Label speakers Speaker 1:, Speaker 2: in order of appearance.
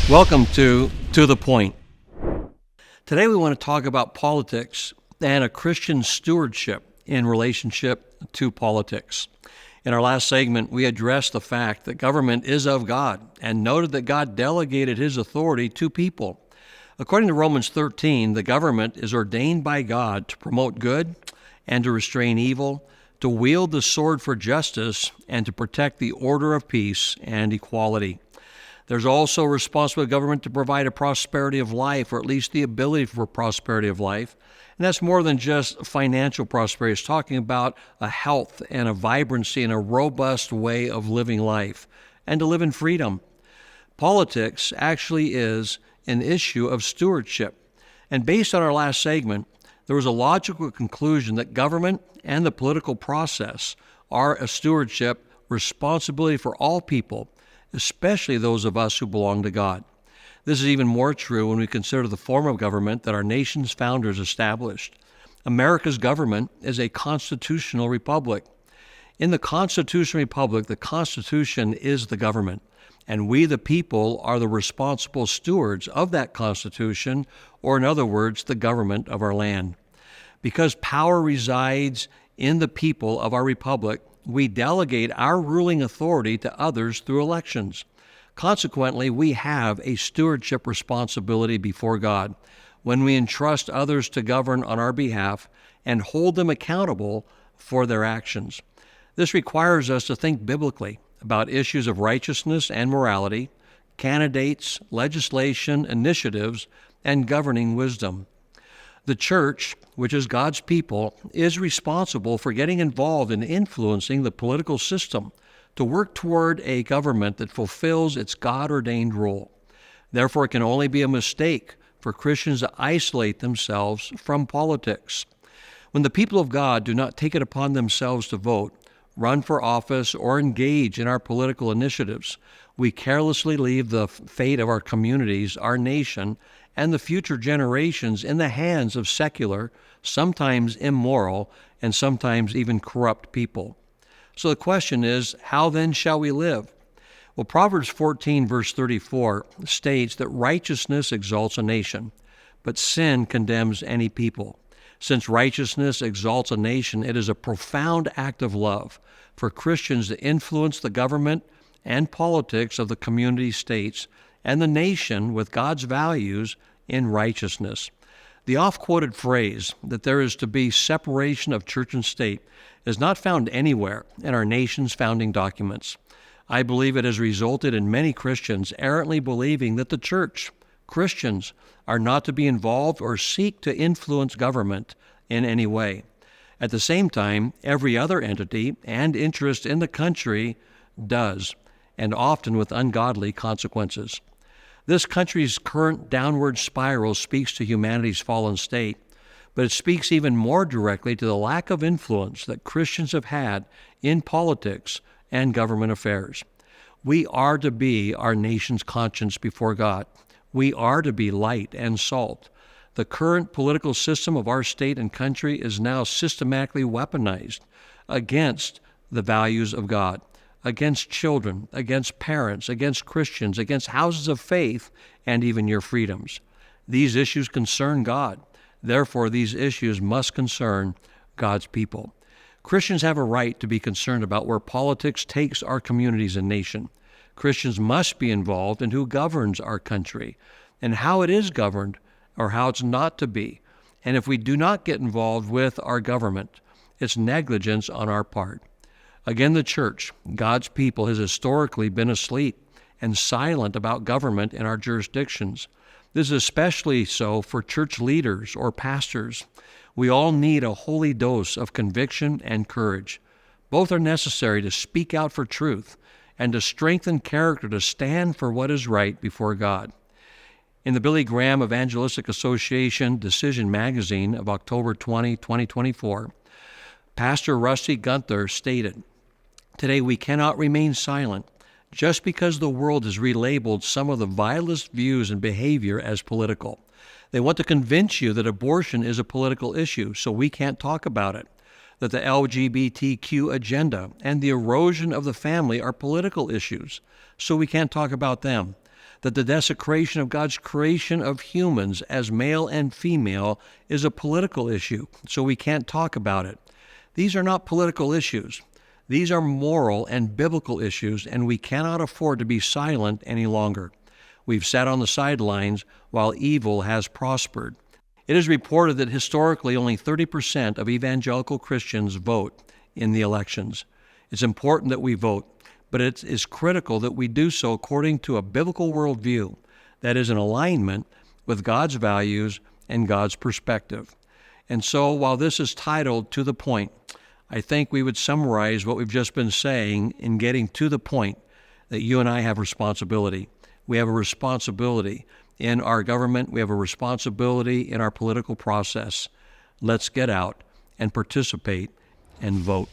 Speaker 1: Welcome to the Point. Today we want to talk about politics and a Christian stewardship in relationship to politics. In our last segment, we addressed the fact that government is of God and noted that God delegated his authority to people. According to Romans 13, the government is ordained by God to promote good and to restrain evil, to wield the sword for justice, and to protect the order of peace and equality. There's also a responsibility of government to provide a prosperity of life, or at least the ability for prosperity of life. And that's more than just financial prosperity. It's talking about a health and a vibrancy and a robust way of living life and to live in freedom. Politics actually is an issue of stewardship. And based on our last segment, there was a logical conclusion that government and the political process are a stewardship responsibility for all people, especially those of us who belong to God. This is even more true when we consider the form of government that our nation's founders established. America's government is a constitutional republic. In the constitutional republic, the Constitution is the government, and we, the people, are the responsible stewards of that Constitution, or in other words, the government of our land. Because power resides in the people of our republic, we delegate our ruling authority to others through elections. Consequently, we have a stewardship responsibility before God when we entrust others to govern on our behalf and hold them accountable for their actions. This requires us to think biblically about issues of righteousness and morality, candidates, legislation, initiatives, and governing wisdom. The church, which is God's people, is responsible for getting involved in influencing the political system to work toward a government that fulfills its God-ordained role. Therefore, it can only be a mistake for Christians to isolate themselves from politics. When the people of God do not take it upon themselves to vote, run for office, or engage in our political initiatives, we carelessly leave the fate of our communities, our nation, and the future generations in the hands of secular, sometimes immoral, and sometimes even corrupt people. So the question is, how then shall we live? Well, Proverbs 14, verse 34 states that righteousness exalts a nation, but sin condemns any people. Since righteousness exalts a nation, it is a profound act of love for Christians to influence the government and politics of the community states and the nation with God's values in righteousness. The oft-quoted phrase that there is to be separation of church and state is not found anywhere in our nation's founding documents. I believe it has resulted in many Christians errantly believing that the church, Christians, are not to be involved or seek to influence government in any way. At the same time, every other entity and interest in the country does, and often with ungodly consequences. This country's current downward spiral speaks to humanity's fallen state, but it speaks even more directly to the lack of influence that Christians have had in politics and government affairs. We are to be our nation's conscience before God. We are to be light and salt. The current political system of our state and country is now systematically weaponized against the values of God, against children, against parents, against Christians, against houses of faith, and even your freedoms. These issues concern God. Therefore, these issues must concern God's people. Christians have a right to be concerned about where politics takes our communities and nation. Christians must be involved in who governs our country and how it is governed or how it's not to be. And if we do not get involved with our government, it's negligence on our part. Again, the church, God's people, has historically been asleep and silent about government in our jurisdictions. This is especially so for church leaders or pastors. We all need a holy dose of conviction and courage. Both are necessary to speak out for truth and to strengthen character to stand for what is right before God. In the Billy Graham Evangelistic Association Decision Magazine of October 20, 2024, Pastor Rusty Gunther stated, "Today we cannot remain silent just because the world has relabeled some of the vilest views and behavior as political. They want to convince you that abortion is a political issue, so we can't talk about it, that the LGBTQ agenda and the erosion of the family are political issues, so we can't talk about them. that the desecration of God's creation of humans as male and female is a political issue, so we can't talk about it. These are not political issues. These are moral and biblical issues, and we cannot afford to be silent any longer. We've sat on the sidelines while evil has prospered. It is reported that historically only 30% of evangelical Christians vote in the elections. It's important that we vote, but it is critical that we do so according to a biblical worldview that is in alignment with God's values and God's perspective. And so while this is titled To the Point, I think we would summarize what we've just been saying in getting to the point that you and I have responsibility. We have a responsibility in our government. We have a responsibility in our political process. Let's get out and participate and vote.